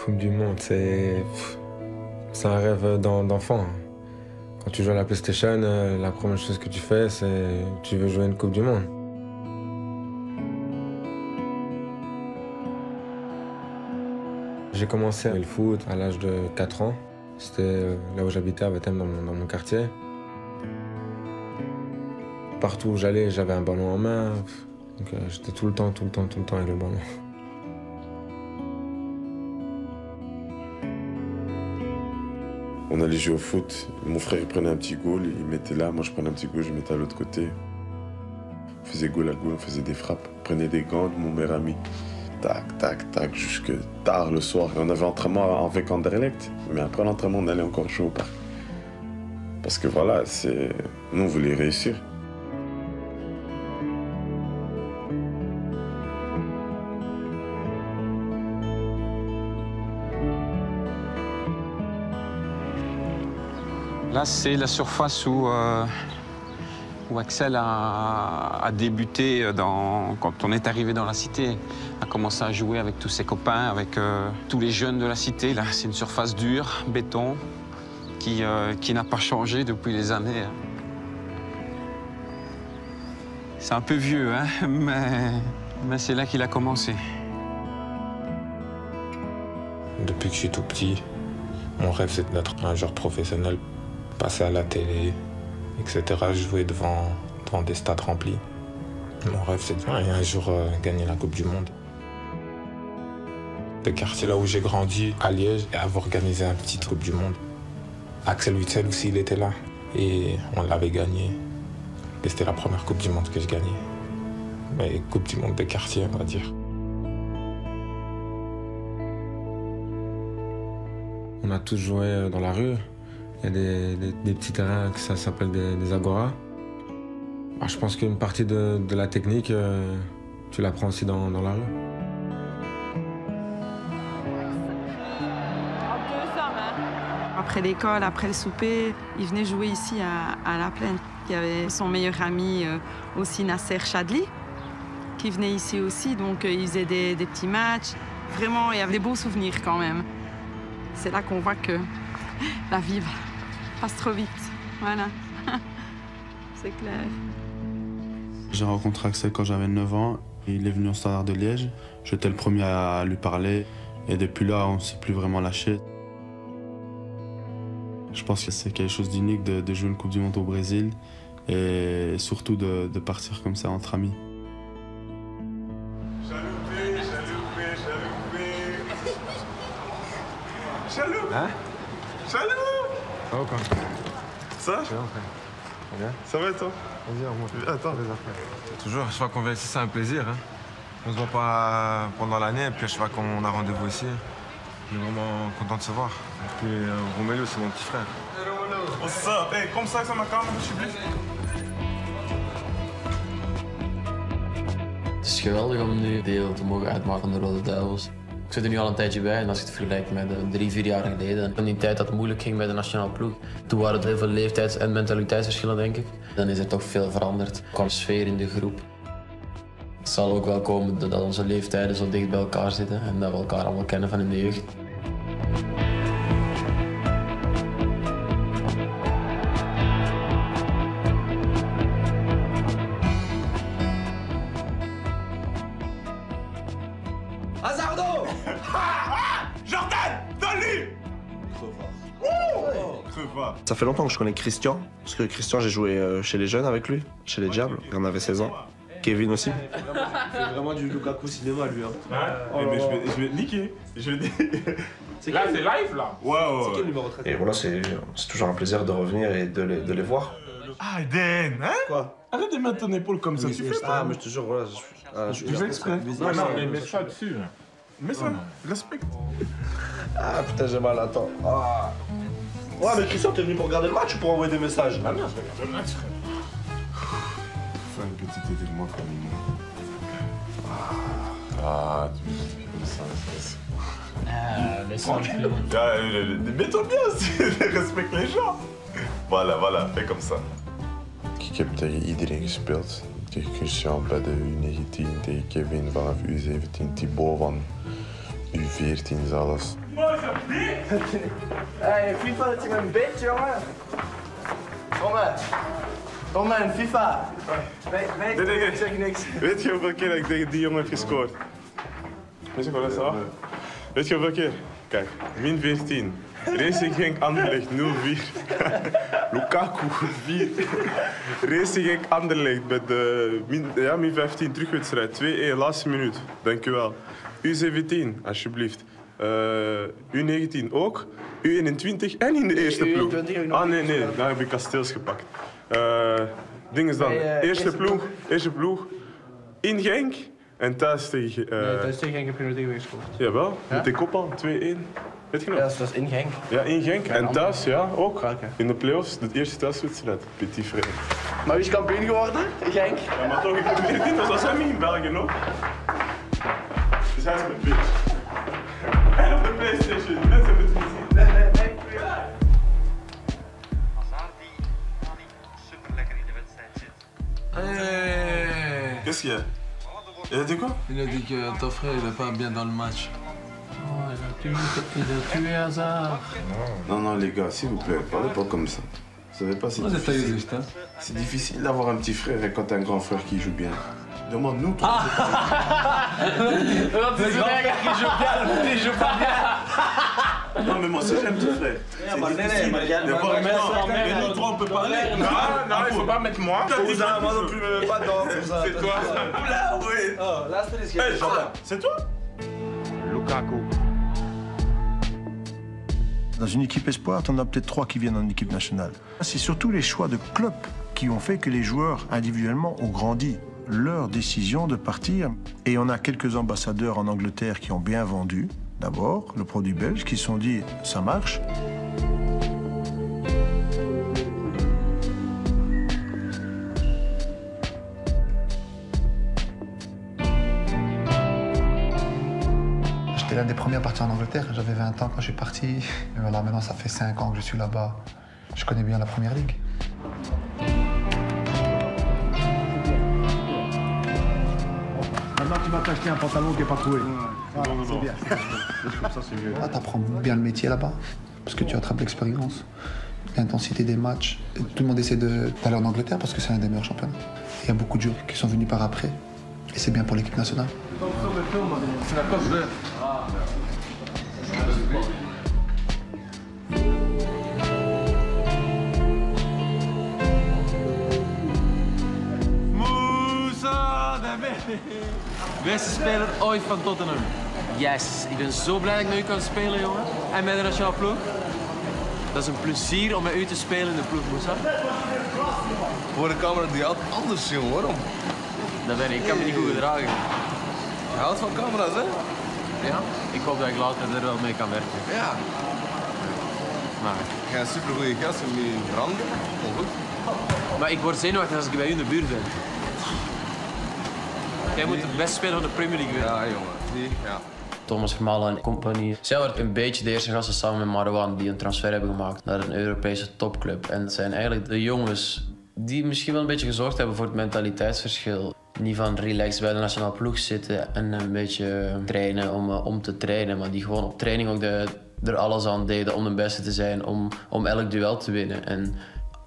Coupe du Monde, c'est un rêve d'enfant. Quand tu joues à la PlayStation, la première chose que tu fais, c'est tu veux jouer une Coupe du Monde. J'ai commencé le foot à l'âge de 4 ans. C'était là où j'habitais à Bethlehem, dans mon quartier. Partout où j'allais, j'avais un ballon en main. Donc j'étais tout le temps avec le ballon. On allait jouer au foot. Mon frère il prenait un petit goal, il mettait là. Moi je prenais un petit goal, je mettais à l'autre côté. On faisait goal à goal, on faisait des frappes. On prenait des gants de mon meilleur ami. Tac, tac, tac, jusque tard le soir. Et on avait entraînement avec Anderlecht. Mais après l'entraînement, on allait encore jouer au parc. Parce que voilà, nous on voulait réussir. Là, c'est la surface où Axel a débuté quand on est arrivé dans la cité. A commencé à jouer avec tous ses copains, avec tous les jeunes de la cité. Là, c'est une surface dure, béton, qui n'a pas changé depuis les années. C'est un peu vieux, hein, mais c'est là qu'il a commencé. Depuis que je suis tout petit, mon rêve c'est d'être un joueur professionnel, passer à la télé, etc. Jouer devant des stades remplis. Mon rêve c'est un jour gagner la Coupe du Monde. Le quartier là où j'ai grandi, à Liège, et avoir organisé une petite Coupe du Monde. Axel Witsel aussi, il était là. Et on l'avait gagné. Et c'était la première Coupe du Monde que je gagnais. Mais Coupe du Monde de quartier, on va dire. On a tous joué dans la rue. Il y a des petits terrains que ça s'appelle des agoras. Je pense qu'une partie de la technique, tu l'apprends aussi dans la rue. Après l'école, après le souper, il venait jouer ici à La Plaine. Il y avait son meilleur ami aussi, Nasser Chadli, qui venait ici aussi. Donc il faisait des petits matchs. Vraiment, il y avait des beaux souvenirs quand même. C'est là qu'on voit que la vie passe trop vite. Voilà, c'est clair. J'ai rencontré Axel quand j'avais 9 ans. Il est venu au Standard de Liège. J'étais le premier à lui parler. Et depuis là, on ne s'est plus vraiment lâché. Je pense que c'est quelque chose d'unique de jouer une Coupe du Monde au Brésil. Et surtout de partir comme ça entre amis. Chalou. Hein? Chalou. Oh, quand Ça? Ça va et toi? Vas-y, on monte. Attends. Toujours, chaque fois qu'on vient ici, c'est un plaisir. Hein. On se voit pas pendant l'année, et puis à chaque fois qu'on a rendez-vous ici, je suis vraiment content de se voir. Et puis Romélo, c'est mon petit frère. What's up? Hey, kom straks aan mijn kamer, alsjeblieft. Het is geweldig om nu deel te mogen uitmaken van de Rode Duivels. Ik zit er nu al een tijdje bij en als ik het vergelijk met 3-4 jaar geleden. In die tijd dat het moeilijk ging bij de nationale ploeg. Toen waren er heel veel leeftijds- en mentaliteitsverschillen, denk ik. Dan is er toch veel veranderd qua sfeer in de groep. Het zal ook wel komen dat onze leeftijden zo dicht bij elkaar zitten en dat we elkaar allemaal kennen van in de jeugd. Hazardo! Jordan! Donne-lui! Ça fait longtemps que je connais Christian, parce que Christian, j'ai joué chez les jeunes avec lui, chez les Diables, il en avait 16 ans. Kevin aussi. C'est vraiment du Lukaku cinéma, lui. Hein. Oh mais je vais te niquer. Là, c'est live, là? Ouais. C'est quel numéro 13? Et voilà, c'est toujours un plaisir de revenir et de les voir. Ah, Eden, hein? Quoi? Arrête de mettre ton épaule comme ça, tu fais pas. Ah, mais je te jure, voilà, je Tu fais exprès. Non, mais mets ça dessus. Mets ça, respecte. Ah, putain, j'ai mal, attends. Ah. Ouais, mais Christian, t'es venu pour regarder le match ou pour envoyer des messages? Ah non, je regarde le match, frère. Fais une petite idée de moi comme Ah, tu fais comme ça, c'est... Ah, laisse-moi. Mets-toi bien aussi, respecte les gens. Voilà, fais comme ça. Ik heb tegen iedereen gespeeld. Tegen Christian bij de U19, tegen Kevin vanaf U17, Thibaut van U14 zelfs. Hey, FIFA, dat is een beetje, jongen. Kom maar, FIFA. Nee, ik zeg niks. Weet je hoeveel keer ik tegen die jongen heb gescoord? Weet je wat dat is? Weet je hoeveel keer? Kijk, min 14. Racing Genk Anderlecht 0-4. Lukaku 4. Racing Genk Anderlecht met min 15 terugwedstrijd. 2-1, laatste minuut. Dankjewel. U17, alsjeblieft. U19 ook. U21 en in de eerste ploeg. Nee, daar heb ik Kasteels gepakt. Ding is dan, eerste ploeg in Genk en thuis tegen... thuis tegen Genk heb je nog tegen gescoord. Jawel, met de kop al, 2-1. Weet je nog? Ja, dat is in Genk. Ja, in Genk. En thuis, ja, ook. In de play-offs, de eerste thuiswedstrijd. Petit frère. Maar wie is kampioen geworden? Genk? Ja, maar toch, ik heb meer titels als hem in België, nog. Dus hij is met bitch. En op de PlayStation, mensen hebben het gezien. Hazard die super lekker in de wedstrijd zit. Hey. Qu'est-ce qu'il y a? Il a dit quoi? Il a dit que ton frère il est pas bien dans le match. Oh, il a tué Hazard. Non, les gars, s'il vous plaît, parlez pas comme ça. Vous savez pas, c'est difficile d'avoir un petit frère et quand t'as un grand frère qui joue bien. Demande-nous toi. Dat is een eigen qui joue bien, die joue pas bien. Non, mais moi aussi j'aime petit frère. Ja, maar nee, maar jij... Mais nous trois on peut parler. Non, il faut pas mettre moi. Cousin, moi non plus, me mets pas dedans. C'est toi. Oula, oui. Oh, luister eens. Hey, Jordan, c'est toi? Lukaku. Dans une équipe espoir, tu en as peut-être 3 qui viennent en équipe nationale. C'est surtout les choix de club qui ont fait que les joueurs individuellement ont grandi. Leur décision de partir. Et on a quelques ambassadeurs en Angleterre qui ont bien vendu, d'abord, le produit belge, qui se sont dit « ça marche ». J'étais l'un des premiers à partir en Angleterre. J'avais 20 ans quand je suis parti. Et voilà, maintenant ça fait 5 ans que je suis là-bas. Je connais bien la première ligue. Maintenant, tu vas t'acheter un pantalon qui n'est pas trouvé. C'est bien. Ah, tu apprends bien le métier là-bas, parce que tu attrapes l'expérience, l'intensité des matchs. Et tout le monde essaie d'aller en Angleterre parce que c'est un des meilleurs championnats. Il y a beaucoup de joueurs qui sont venus par après, et c'est bien pour l'équipe nationale. C'est la cause de... Beste speler ooit van Tottenham. Yes, ik ben zo blij dat ik met u kan spelen, jongen. En met de nationale ploeg. Dat is een plezier om met u te spelen in de ploeg, Moussa. Voor de camera die altijd anders, jongen. Waarom? Dat ben ik. Ik kan me niet goed gedragen. Je houdt van camera's, hè? Ja? Ik hoop dat ik later er wel mee kan werken. Ja. Maar, Je bent een supergoeie gast om je veranderen. Goed. maar ik word zenuwachtig als ik bij u in de buurt ben. Jij moet de beste speler van de Premier League winnen. Ja, jongen. Ja. Thomas Vermaelen en compagnie. Zij waren een beetje de eerste gasten samen met Marouane die een transfer hebben gemaakt naar een Europese topclub. En het zijn eigenlijk de jongens die misschien wel een beetje gezorgd hebben voor het mentaliteitsverschil. Niet van relaxed bij de nationale ploeg zitten en een beetje trainen om te trainen, maar die gewoon op training ook er alles aan deden om de beste te zijn, om elk duel te winnen. En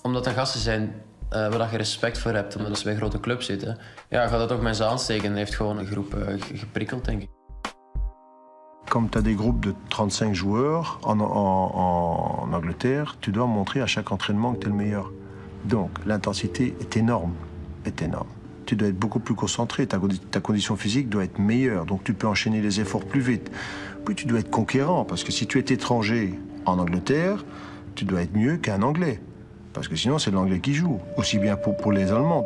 omdat dat gasten zijn waar je respect voor hebt, omdat ze bij grote clubs zitten, ja, gaat dat ook mensen aansteken en heeft gewoon een groep geprikkeld, denk ik. Comme tu as des groupes de 35 joueurs en Angleterre, tu dois montrer à chaque entraînement que tu es le meilleur. Donc l'intensité est énorme, Tu dois être beaucoup plus concentré, ta condition physique doit être meilleure, donc tu peux enchaîner les efforts plus vite. Puis tu dois être conquérant, parce que si tu es étranger en Angleterre, tu dois être mieux qu'un Anglais. Parce que sinon c'est l'Anglais qui joue, aussi bien pour les Allemands.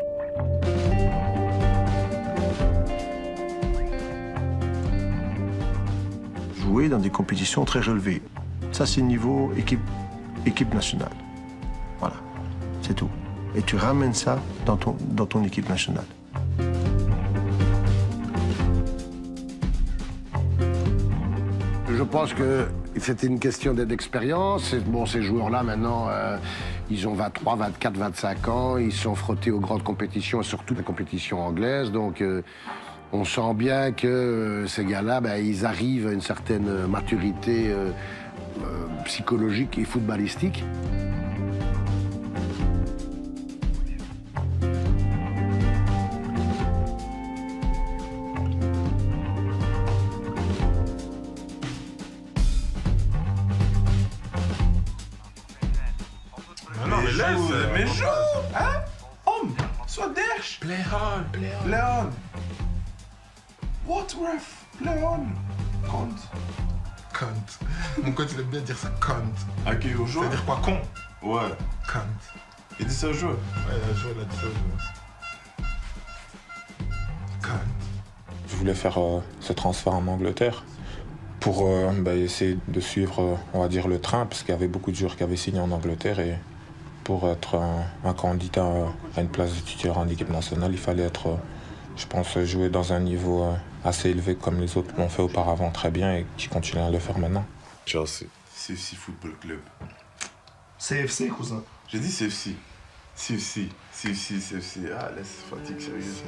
Jouer dans des compétitions très relevées. Ça, c'est niveau équipe nationale. Voilà, c'est tout. Et tu ramènes ça dans ton équipe nationale. Je pense que c'était une question d'expérience. Bon, ces joueurs-là, maintenant, ils ont 23, 24, 25 ans. Ils sont frottés aux grandes compétitions, surtout les compétitions anglaises. Donc, on sent bien que ces gars-là, ils arrivent à une certaine maturité psychologique et footballistique. Non, mais laisse, mais joue, hein? Homme, sois derche. Play on, play on. Play on. What, ref? Play on. Cunt. Cunt. Mon coach, il aime bien dire ça, cunt. Ok, au joueur. C'est-à-dire quoi, con? Ouais. Cunt. Il dit ça au joueur? Ouais, il a dit ça au joueur. Je voulais faire ce transfert en Angleterre pour essayer de suivre, on va dire, le train, parce qu'il y avait beaucoup de joueurs qui avaient signé en Angleterre et pour être un candidat à une place de titulaire en équipe nationale, il fallait être, je pense, jouer dans un niveau assez élevé comme les autres l'ont fait auparavant très bien et qui continuent à le faire maintenant. Chelsea. CFC Football Club. CFC, cousin. J'ai dit CFC. CFC. Ah, laisse fatigue sérieuse.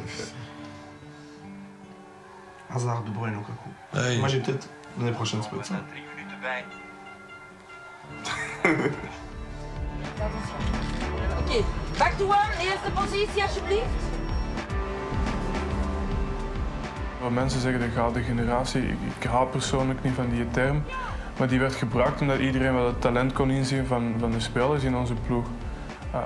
Hazard, De Bruyne, Lukaku. Hey. Moi, j'ai peut-être l'année prochaine, ça peut être ça. Oké, back to one, eerste positie alsjeblieft. Mensen zeggen de gouden generatie. Ik hou persoonlijk niet van die term. Maar die werd gebruikt omdat iedereen wel het talent kon inzien van de spelers in onze ploeg.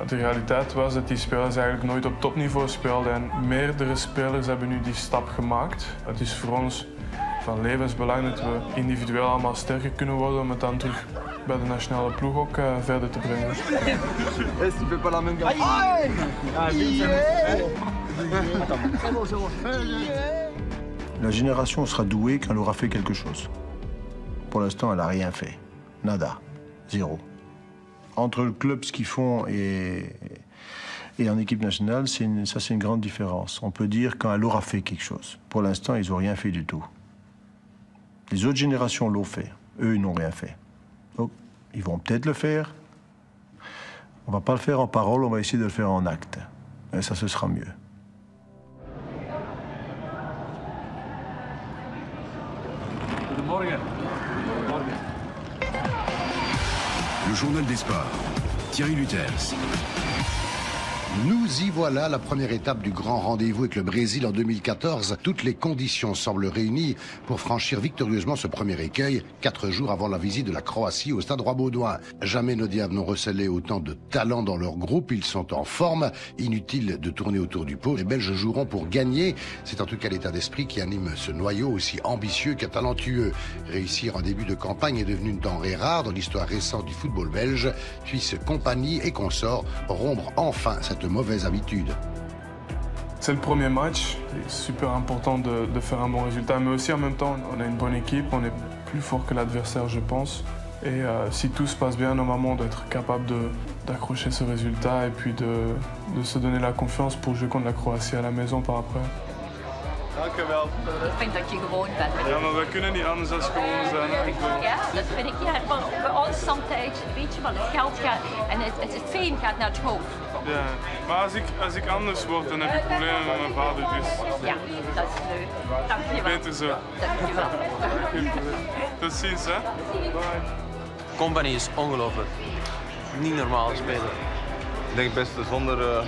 De realiteit was dat die spelers eigenlijk nooit op topniveau speelden en meerdere spelers hebben nu die stap gemaakt. Het is voor ons van levensbelang dat we individueel allemaal sterker kunnen worden om het dan terug bij de nationale ploeg ook verder te brengen. La génération sera douée quand elle aura fait quelque chose. Pour l'instant, elle n'a rien fait. Nada. Zéro. Entre le club, ce qu'ils font et en équipe nationale, c'est une grande différence. On peut dire quand elle aura fait quelque chose. Pour l'instant, ils n'ont rien fait du tout. Les autres générations l'ont fait. Eux, ils n'ont rien fait. Donc, ils vont peut-être le faire. On ne va pas le faire en parole, on va essayer de le faire en acte. Et ça, ce sera mieux. Le journal des sports. Thierry Luters. Nous y voilà, la première étape du grand rendez-vous avec le Brésil en 2014. Toutes les conditions semblent réunies pour franchir victorieusement ce premier écueil, 4 jours avant la visite de la Croatie au Stade Roi-Baudouin. Jamais nos diables n'ont recelé autant de talent dans leur groupe. Ils sont en forme. Inutile de tourner autour du pot. Les Belges joueront pour gagner. C'est en tout cas l'état d'esprit qui anime ce noyau aussi ambitieux que talentueux. Réussir en début de campagne est devenu une denrée rare dans l'histoire récente du football belge. Puisse compagnie et consorts rompre enfin cette mauvaise habitude. C'est le premier match, c'est super important de faire un bon résultat, mais aussi en même temps, on a une bonne équipe, on est plus fort que l'adversaire, je pense. Et si tout se passe bien, normalement, on doit être capable d'accrocher ce résultat et puis de se donner la confiance pour jouer contre la Croatie à la maison par après. Dankjewel. Ik vind dat je gewoon bent. Ja, maar we kunnen niet anders dan gewoon zijn. Ja, dat vind ik. Ja, maar bij ons sometimes, weet je wel, het geld gaat en het fame gaat naar het hoofd. Ja, maar als ik anders word, dan heb ik problemen met mijn vader, dus... Ja, dat is leuk. Dankjewel. Beter zo. Dankjewel. Tot ziens, hè. Bye. Company is ongelooflijk. Niet normaal spelen. Ik denk beste zonder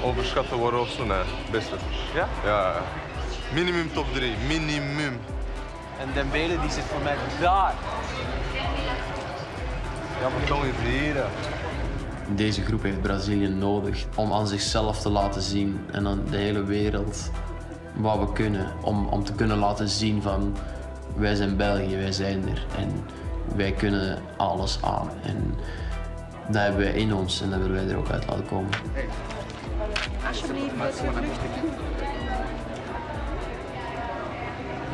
overschat te worden of zo, nee, beste. Ja? Ja, minimum top 3, minimum. En Dembele die zit voor mij daar. Ja, maar kom eens hier. Deze groep heeft Brazilië nodig om aan zichzelf te laten zien en aan de hele wereld wat we kunnen. Om te kunnen laten zien van wij zijn België, wij zijn er en wij kunnen alles aan. En dat hebben wij in ons en dat willen wij er ook uit laten komen. Alsjeblieft.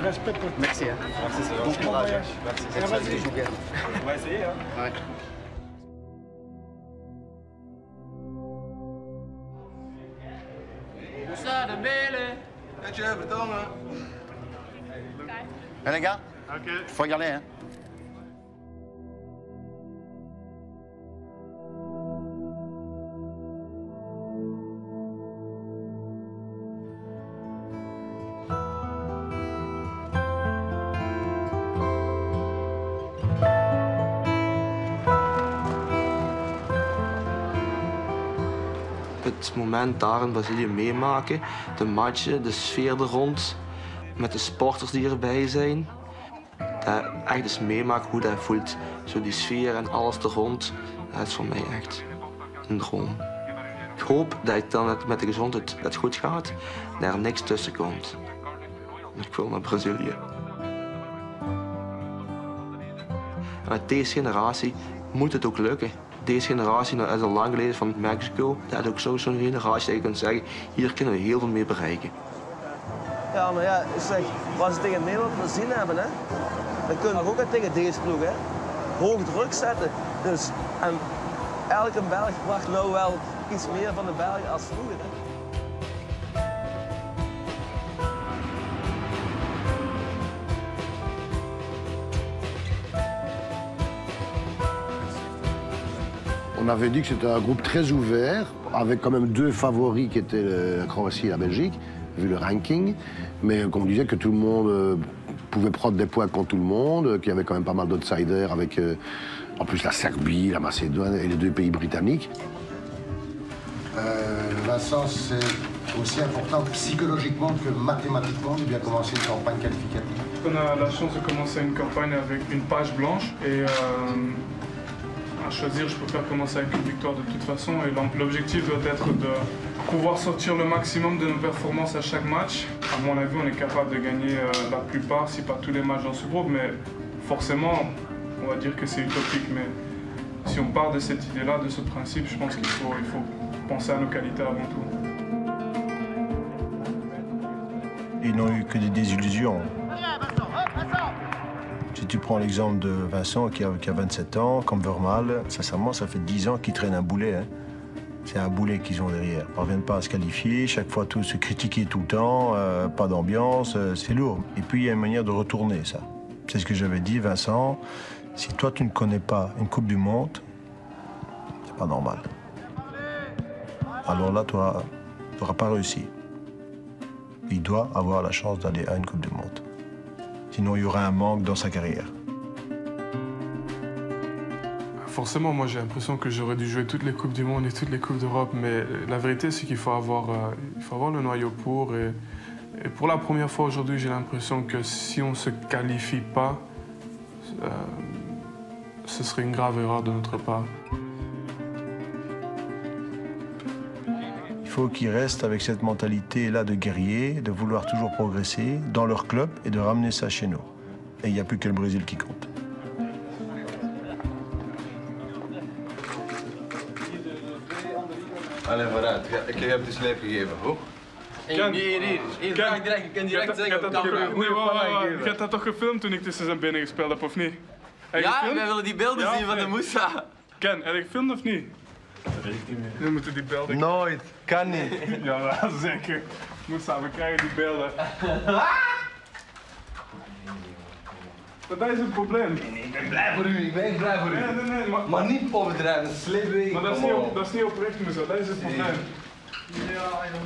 Respect. Merci. Hein. Merci, c'est bon courage. Merci. Ça va bien. On va essayer. Hein. Ouais. Ça, de Bele. Weet je, verdomme. Hey les gars, faut y aller. Hein. Het moment daar in Brazilië meemaken, de matchen, de sfeer er rond, met de sporters die erbij zijn. Dat echt eens meemaken hoe dat voelt. Zo die sfeer en alles er rond, dat is voor mij echt een droom. Ik hoop dat het dan met de gezondheid het goed gaat, dat er niks tussen komt. Ik wil naar Brazilië. En met deze generatie moet het ook lukken. Deze generatie is al lang geleden van Mexico. Dat is ook zo'n generatie dat je kunt zeggen, hier kunnen we heel veel mee bereiken. Ja, maar ja, zeg, wat ze tegen Nederland gezien hebben, hè, dan kunnen we ook tegen deze ploeg. Hè. Hoog druk zetten. Dus, en elke Belg wacht nou wel iets meer van de Belgen als vroeger. Hè. On avait dit que c'était un groupe très ouvert, avec quand même deux favoris qui étaient la Croatie et la Belgique, vu le ranking. Mais qu'on disait que tout le monde pouvait prendre des points contre tout le monde, qu'il y avait quand même pas mal d'outsiders avec en plus la Serbie, la Macédoine et les deux pays britanniques. Vincent, c'est aussi important psychologiquement que mathématiquement de bien commencer une campagne qualificative. On a la chance de commencer une campagne avec une page blanche et à choisir, je préfère commencer avec une victoire de toute façon et l'objectif doit être de pouvoir sortir le maximum de nos performances à chaque match. À mon avis, on est capable de gagner la plupart, si pas tous les matchs dans ce groupe, mais forcément, on va dire que c'est utopique. Mais si on part de cette idée-là, de ce principe, je pense qu'il faut penser à nos qualités avant tout. Ils n'ont eu que des désillusions. Si tu prends l'exemple de Vincent qui a 27 ans, comme Vermael, sincèrement, ça fait 10 ans qu'ils traînent un boulet. Hein. C'est un boulet qu'ils ont derrière. Ils ne parviennent pas à se qualifier, chaque fois tout se critiquer tout le temps, pas d'ambiance, c'est lourd. Et puis il y a une manière de retourner ça. C'est ce que j'avais dit, Vincent. Si toi tu ne connais pas une Coupe du Monde, c'est pas normal. Alors là, tu n'auras pas réussi. Il doit avoir la chance d'aller à une Coupe du Monde. Sinon, il y aura un manque dans sa carrière. Forcément, moi j'ai l'impression que j'aurais dû jouer toutes les Coupes du Monde et toutes les Coupes d'Europe, mais la vérité c'est qu'il faut avoir le noyau pour. Et pour la première fois aujourd'hui, j'ai l'impression que si on ne se qualifie pas, ce serait une grave erreur de notre part. Il faut qu'ils restent avec cette mentalité-là de guerrier, de vouloir toujours progresser dans leur club et de ramener ça chez nous. Et il n'y a plus que le Brésil qui compte. Allee, vooruit. Ik heb de sleep gegeven, hoor. Hier, vraag direct. Ik kan direct zeggen. Je hebt dat toch gefilmd toen ik tussen zijn benen gespeeld heb, of niet? Ja, wij willen die beelden zien van de Moussa. Ken, heb je gefilmd of niet? Dat weet ik niet meer. We moeten die beelden... Nooit, kan niet. Ja, zeker. Moussa, we krijgen die beelden. Dat is het probleem. Nee, ik ben blij voor u, Nee, maar niet overdrijven, sleepwegen. Maar dat is niet oprecht, Moussa, dat is het probleem.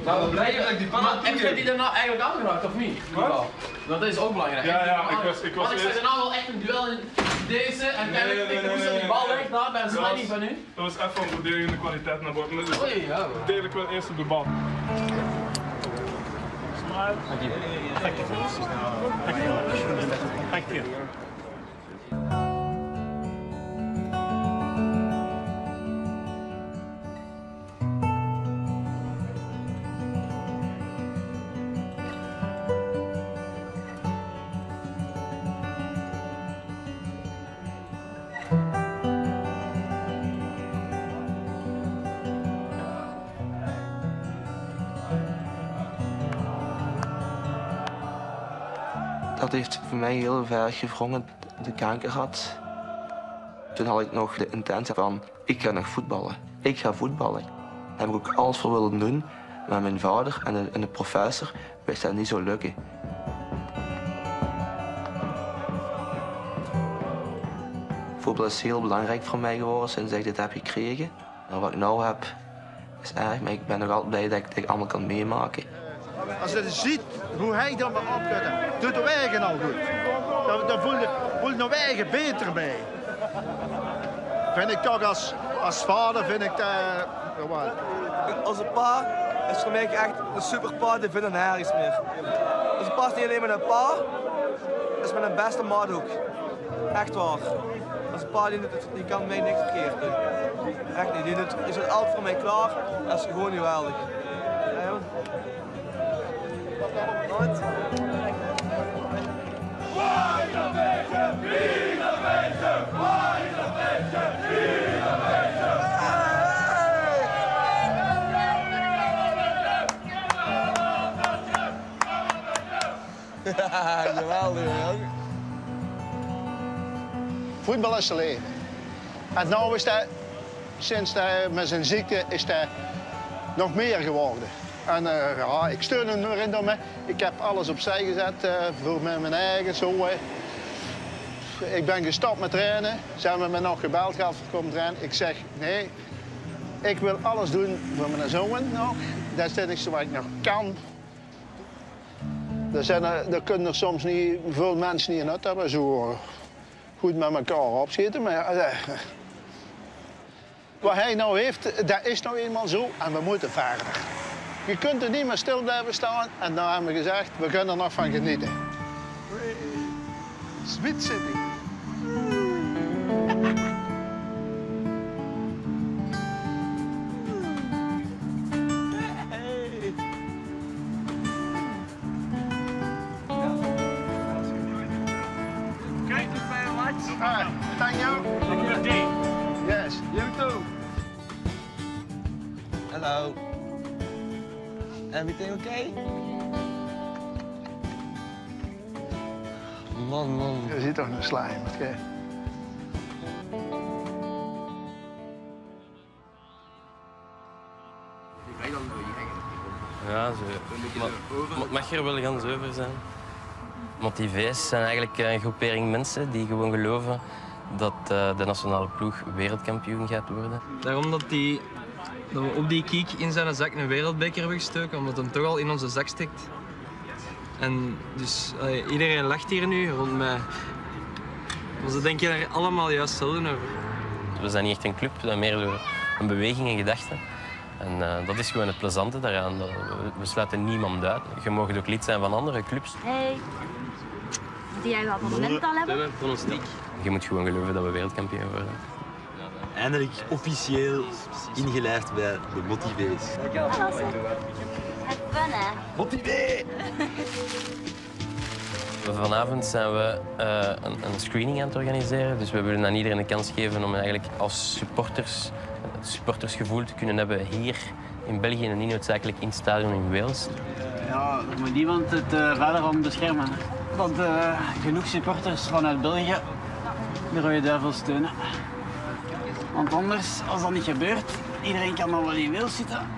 Maar we blijven dat ik die panel. Heb jij die daarna eigenlijk aangeraakt of niet? Wat? Want dat is ook belangrijk. Ja, ik was want ik zag daarna wel echt een duel in deze en kijk, moest die bal weg daar bij een sliding van u. Dat was even een verdedigende kwaliteit naar boven. Dus oei, ja. Degelijk wel eerst op de bal. Thank you. Thank you. Thank you. Dat heeft voor mij heel ver gewrongen, de kanker had. Toen had ik nog de intentie van, ik ga nog voetballen. Ik ga voetballen. Daar heb ik ook alles voor willen doen. Maar mijn vader en de professor wist dat niet zo lukken. Voetbal is heel belangrijk voor mij geworden sinds ik dit heb gekregen. En wat ik nu heb, is erg, maar ik ben nog altijd blij dat ik dit allemaal kan meemaken. Als je ziet hoe hij dan wat opkutten, doet de eigen al goed. Dan voelt de eigen beter bij. vind ik toch als vader vind ik dat gewoon. Onze pa is voor mij echt een superpa, die vindt nergens meer. Onze pa is niet alleen met een pa, is met een beste maat ook. Echt waar. Onze pa die kan mij niks verkeerd doen. Echt niet, die zit altijd voor mij klaar. Dat is gewoon geweldig. Ja, geweldig, jongen. Voetbal is te leven. En nu is dat, sinds met zijn ziekte, is dat nog meer geworden. En ja, ik steun hem erin door me. Ik heb alles opzij gezet voor mijn eigen zo. Ik ben gestopt met trainen. Ze hebben me nog gebeld gehad voor komen trainen. Ik zeg nee, ik wil alles doen voor mijn zoon nog. Dat is het enige wat ik nog kan. Daar kunnen er soms niet veel mensen niet in uit hebben. Zo goed met elkaar opschieten. Maar wat hij nou heeft, dat is nou eenmaal zo en we moeten verder. Je kunt er niet meer stil blijven staan en dan hebben we gezegd, we kunnen er nog van genieten. Sweet City. Thank you. Good day. Yes. You too. Hello. Everything okay? Man. Je ziet toch een slijm, oké? Ja, mag er wel gans over zijn. Motivees zijn eigenlijk een groepering mensen die gewoon geloven dat de nationale ploeg wereldkampioen gaat worden. Daarom dat we op die kiek in zijn zak een wereldbeker hebben gestoken, omdat hem toch al in onze zak steekt. En dus iedereen lacht hier nu rond mij. Maar ze denken er allemaal juist hetzelfde over. We zijn niet echt een club, we zijn meer een beweging en gedachten. En dat is gewoon het plezante daaraan. We sluiten niemand uit. Je mag ook lid zijn van andere clubs. Hey, die jij dat moment al hebben? Pronostiek. Je moet gewoon geloven dat we wereldkampioen worden. Eindelijk officieel ingelijfd bij de Motivees. Hallo, zeg. Het fun, hè? Motivé! Vanavond zijn we een screening aan het organiseren. Dus we willen aan iedereen een kans geven om eigenlijk als supporters het supportersgevoel te kunnen hebben hier in België en niet noodzakelijk in het stadion in Wales. Ja, er moet niemand het verder aan beschermen. Want genoeg supporters vanuit België de Rode Duivels steunen. Want anders, als dat niet gebeurt, iedereen kan dan wel in Wales zitten.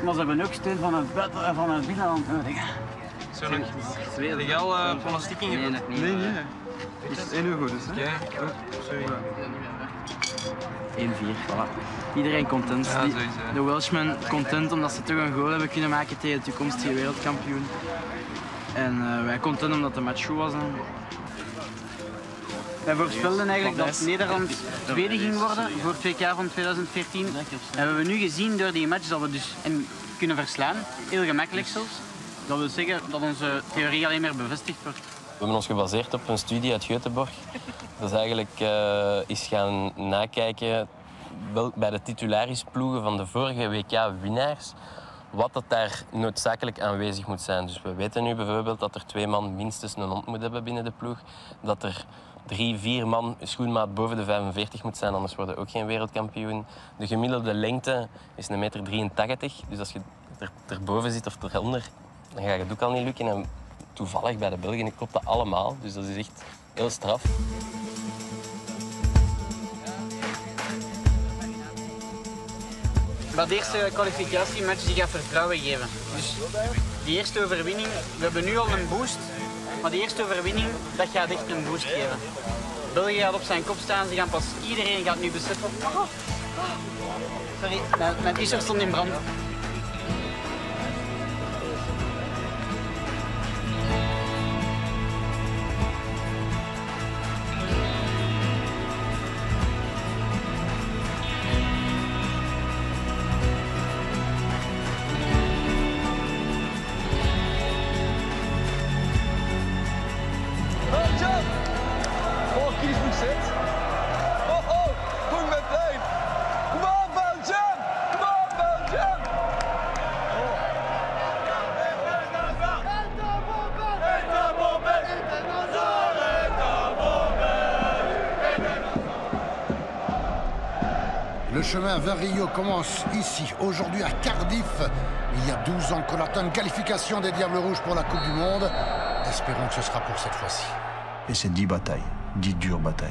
Maar ze hebben ook steun van het buiten en van het binnenland nodig. Zo nog heb je al pronostiek ingevoerd? Nee. Het is 1 uur goed, dus hè? Sorry. 1-4, voilà. Iedereen content. Ja, sowieso. De Welshmen content omdat ze toch een goal hebben kunnen maken tegen de toekomstige wereldkampioen. En wij content omdat de match goed was. Wij voorspelden eigenlijk dat Nederland tweede ging worden voor het WK van 2014. En we hebben nu gezien door die match dat we dus kunnen verslaan. Heel gemakkelijk zelfs. Dat wil zeggen dat onze theorie alleen maar bevestigd wordt. We hebben ons gebaseerd op een studie uit Göteborg. Dat is eigenlijk is gaan nakijken bij de titularisploegen van de vorige WK-winnaars wat dat daar noodzakelijk aanwezig moet zijn. Dus we weten nu bijvoorbeeld dat er 2 man minstens een hond moet hebben binnen de ploeg. Dat er 3, 4 man schoenmaat boven de 45 moet zijn, anders worden we ook geen wereldkampioen. De gemiddelde lengte is 1,83 meter. Dus als je erboven zit of eronder, dan gaat het ook al niet lukken. En toevallig bij de Belgen klopt dat allemaal. Dus dat is echt heel straf. Maar de eerste kwalificatiematch die gaat vertrouwen geven. Dus die eerste overwinning, we hebben nu al een boost, maar die eerste overwinning dat gaat echt een boost geven. België gaat op zijn kop staan, iedereen gaat nu beseffen. Sorry, mijn t-shirt stond in brand. Le chemin vers Rio commence ici, aujourd'hui à Cardiff. Il y a 12 ans qu'on attend une qualification des Diables Rouges pour la Coupe du Monde. Espérons que ce sera pour cette fois-ci. Et c'est 10 batailles, 10 dures batailles.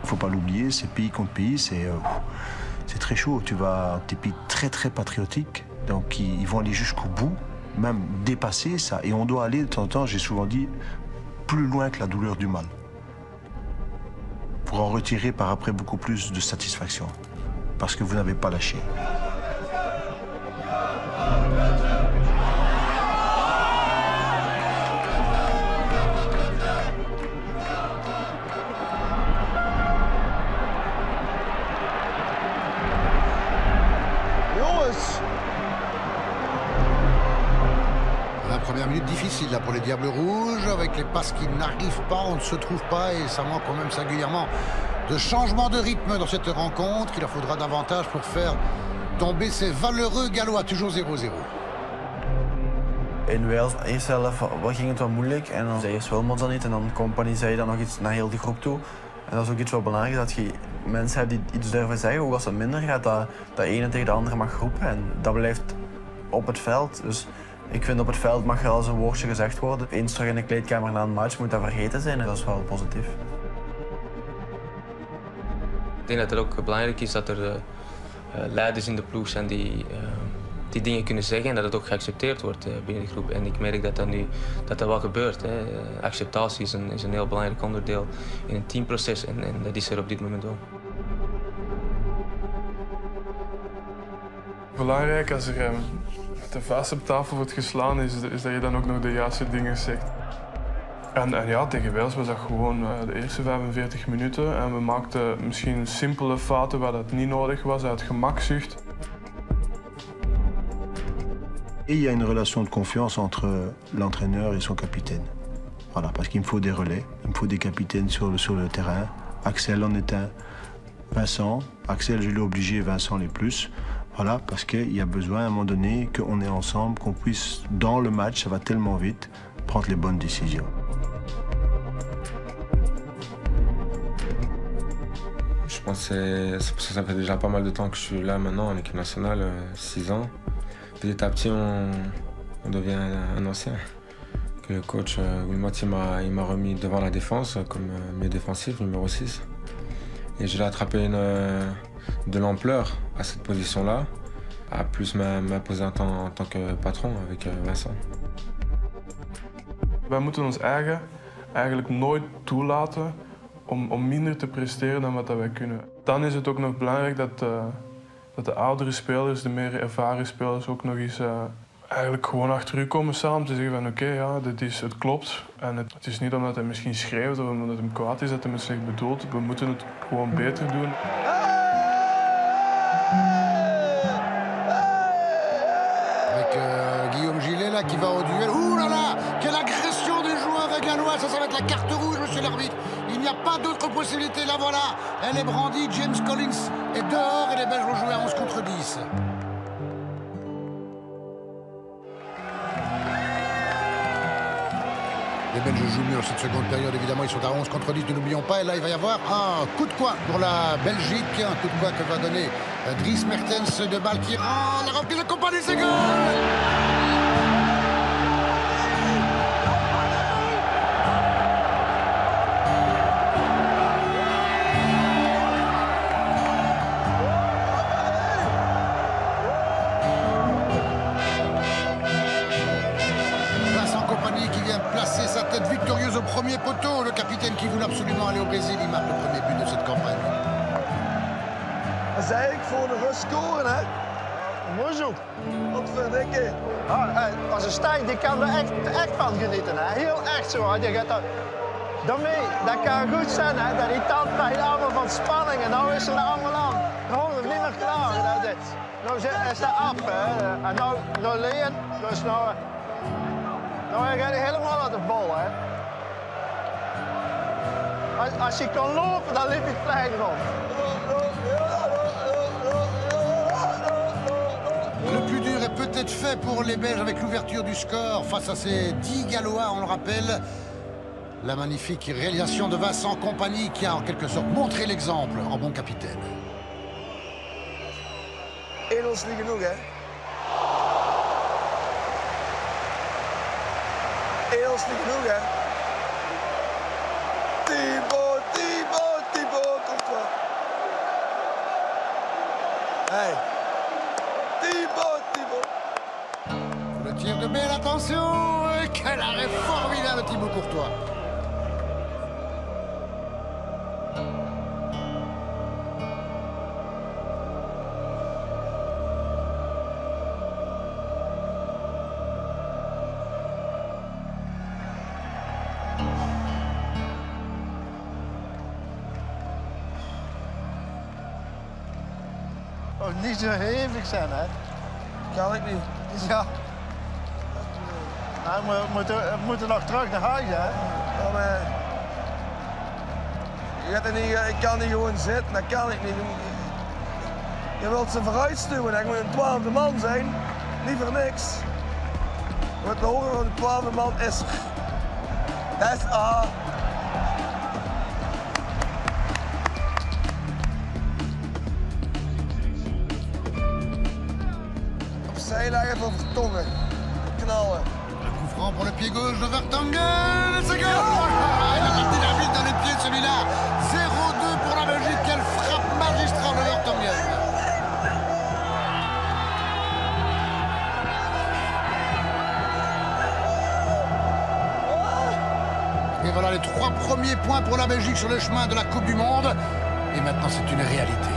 Il ne faut pas l'oublier, c'est pays contre pays, c'est très chaud. Tu vas des pays très très patriotiques, donc ils vont aller jusqu'au bout, même dépasser ça. Et on doit aller, de temps en temps, j'ai souvent dit, plus loin que la douleur du mal. Pour en retirer par après beaucoup plus de satisfaction. Parce que vous n'avez pas lâché. La première minute difficile là, pour les Diables Rouges, avec les passes qui n'arrivent pas, on ne se trouve pas et ça manque quand même singulièrement de changement de rythme dans cette rencontre qu'il leur faudra davantage pour faire tomber ces valeureux Gallois, toujours 0-0. In Wales, de eerste helft ging het wat moeilijk en dan zei eerst Wilmots dan niet en dan Company zei dan nog iets naar heel de groep toe. En dat is ook iets wat belangrijk is, dat je mensen hebt die iets durven zeggen, ook als het minder gaat, dat de ene tegen de andere mag roepen en dat blijft op het veld. Dus ik vind op het veld mag er al eens een woordje gezegd worden. Eens terug in de kleedkamer na een match moet dat vergeten zijn en dat is wel positief. Ik denk dat het ook belangrijk is dat er leiders in de ploeg zijn die dingen kunnen zeggen en dat het ook geaccepteerd wordt binnen de groep. En ik merk dat dat wel gebeurt. Hè. Acceptatie is een heel belangrijk onderdeel in een teamproces en dat is er op dit moment wel. Belangrijk als er te vuist op tafel wordt geslaan is dat je dan ook nog de juiste dingen zegt. En ja, tegen Wales was dat gewoon de eerste 45 minuten en we maakten misschien simpele fouten waar dat niet nodig was, uit gemakzucht. Et il y a une relation de confiance entre l'entraîneur et son capitaine. Voilà, parce qu'il me faut des relais, il me faut des capitaines sur le terrain. Axel en est un, Vincent. Axel, je l'ai obligé, Vincent les plus. Voilà, parce qu'il y a besoin à un moment donné qu'on est ensemble, qu'on puisse, dans le match, ça va tellement vite, prendre les bonnes décisions. Je pense que ça fait déjà pas mal de temps que je suis là maintenant en équipe nationale, 6 ans. Petit à petit, on devient un ancien. Que le coach Wilmot il m'a remis devant la défense comme milieu défensif, numéro 6. Et j'ai attrapé de l'ampleur à cette position-là, à plus m'imposer en tant que patron avec Vincent. Wij moeten ons eigenlijk nooit toelaten om minder te presteren dan wat wij kunnen. Dan is het ook nog belangrijk dat de oudere spelers, de meer ervaren spelers ook nog eens eigenlijk gewoon achter u komen staan om te zeggen van oké, ja, het klopt. En het is niet omdat hij misschien schreeuwt of omdat hij kwaad is dat hij het slecht bedoelt. We moeten het gewoon beter doen. Avec Guillaume Gillet là qui va au duel. Ouh là là, quelle agression des joueurs gallois, ça va être la carte rouge, monsieur l'arbitre. Il n'y a pas d'autre possibilité, là voilà. Elle est brandie, James Collins est dehors et les Belges vont jouer à 11 contre 10. Les Belges jouent mieux dans cette seconde période, évidemment, ils sont à 11 contre 10, ne l'oublions pas. Et là, il va y avoir un coup de poing pour la Belgique, un coup de poing que va donner Dries Mertens de balle qui rend la reprise de Company, c'est goal! Victorieuse au premier poteau, le capitaine qui voulait absolument aller au Brésil, il marque le premier but de cette campagne. Dat is eigenlijk voor de rust scoren, hè? Mooi zo. Wat verdikke. Als een stijg, die kan er echt van genieten, hè? Heel echt zo. Hè? Dat kan goed zijn, hè? Dat die tandpijn allemaal van spanning en nou is er allemaal aan. Gewoon niet meer klaar. Nou is dat af, hè? En nou leen, dus nou gaat hij helemaal uit de bal, hè? Als hij kan lopen, dan liep hij het plein rond. Le plus dur est peut-être fait pour les Belges avec l'ouverture du score face à ces 10 Gallois, on le rappelle. La magnifique réalisation de Vincent Company qui a en quelque sorte montré l'exemple en bon capitaine. 1-0 is niet genoeg, hè? 1-0 is niet genoeg, hè? Thibaut, komt wel. Hey. Thibaut. Le tir de Bale, attention! Quel arrêt formidable, Thibaut Courtois. Oh, niet zo hevig zijn, hè? Kan ik niet. Ja. Nou, we moeten nog terug naar huis, hè? Ja, maar... Ik kan niet gewoon zitten, dat kan ik niet. Je wilt ze vooruit stuwen, ik moet een 12e man zijn. Niet voor niks. Wat de horen van de 12e man is... S.A. Opzij leggen voor Vertongen. Knallen. Coup franc pour le pied gauche de Vertonghen. C'est goal! Il a marqué l'arbitre dans les pieds celui-là. 0-2 pour la Belgique. Quelle frappe magistrale de Vertonghen. Et voilà les 3 premiers points pour la Belgique sur le chemin de la Coupe du Monde. Et maintenant c'est une réalité.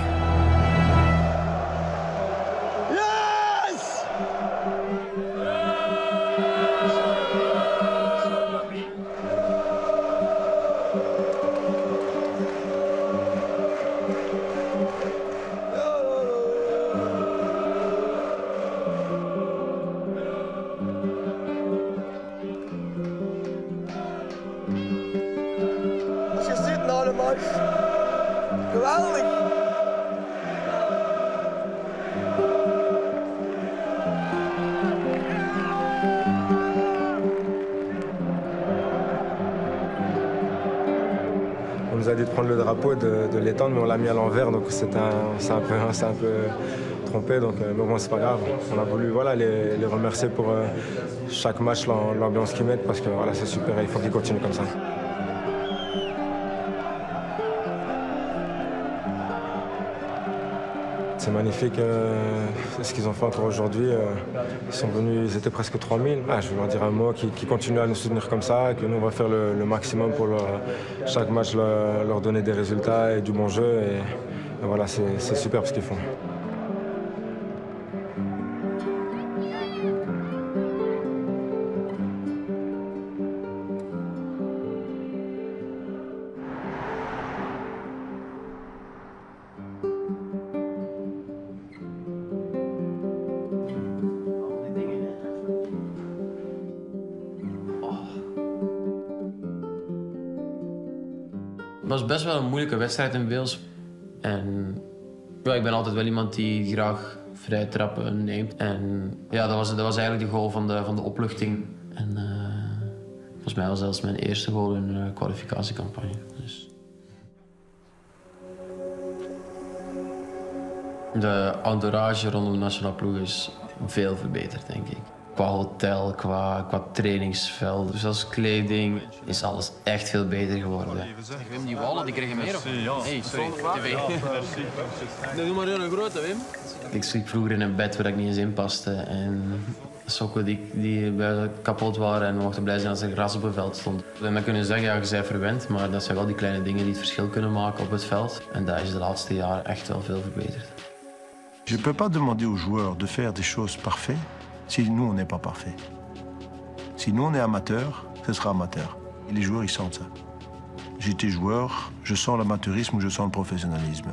Als je ziet nou de match, geweldig. On nous a dit de prendre le drapeau, de l'étendre, mais on l'a mis à l'envers, donc c'est un peu trompé, donc, mais bon, c'est pas grave. On a voulu les remercier pour chaque match, l'ambiance qu'ils mettent, parce que voilà, c'est super et il faut qu'ils continuent comme ça. C'est magnifique ce qu'ils ont fait encore aujourd'hui. Ils sont venus, ils étaient presque 3000. Je vais leur dire un mot, qui continuent à nous soutenir comme ça, que nous on va faire le maximum pour chaque match leur donner des résultats et du bon jeu. Et voilà, c'est super ce qu'ils font. Het was best wel een moeilijke wedstrijd in Wales. En ja, ik ben altijd wel iemand die graag vrije trappen neemt. En ja, dat was eigenlijk de goal van de opluchting. En volgens mij was dat zelfs mijn eerste goal in een kwalificatiecampagne. Dus. De entourage rondom de nationale ploeg is veel verbeterd, denk ik. Qua hotel, qua trainingsveld, dus als kleding, is alles echt veel beter geworden. Wim, die wallen, die kregen meer op. Hey, sorry, tv. Doe maar een grote, Wim. Ik sliep vroeger in een bed waar ik niet eens in paste. En sokken die kapot waren en we mochten blij zijn als er gras op het veld stond. En dan kunnen zeggen, ja, je bent verwend, maar dat zijn wel die kleine dingen die het verschil kunnen maken op het veld. En dat is de laatste jaren echt wel veel verbeterd. Je ne peux pas demander aux joueurs de faire des choses parfaites si nous, on n'est pas parfait. Si nous, on est amateur, ce sera amateur. Et les joueurs, ils sentent ça. J'étais joueur, je sens l'amateurisme ou je sens le professionnalisme.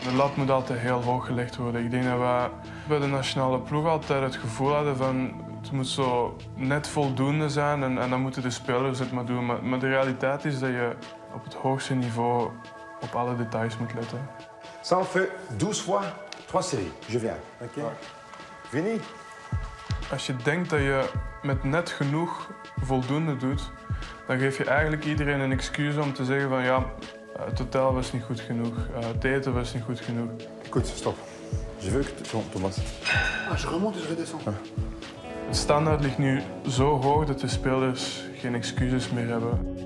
De lat moet altijd heel hoog gelegd worden. Ik denk dat wij bij de nationale ploeg altijd het gevoel hadden van het moet zo net voldoende zijn en dan moeten de spelers het maar doen. Maar de realiteit is dat je op het hoogste niveau op alle details moet letten. Ça en fait 12 fois 3 séries. Je viens. OK? Fini? Als je denkt dat je met net genoeg voldoende doet, dan geef je eigenlijk iedereen een excuus om te zeggen van ja, het hotel was niet goed genoeg, het eten was niet goed genoeg. Écoute, stop. Je veux que Thomas. Ah, je remonte et je redescends. Het standaard ligt nu zo hoog dat de spelers geen excuses meer hebben.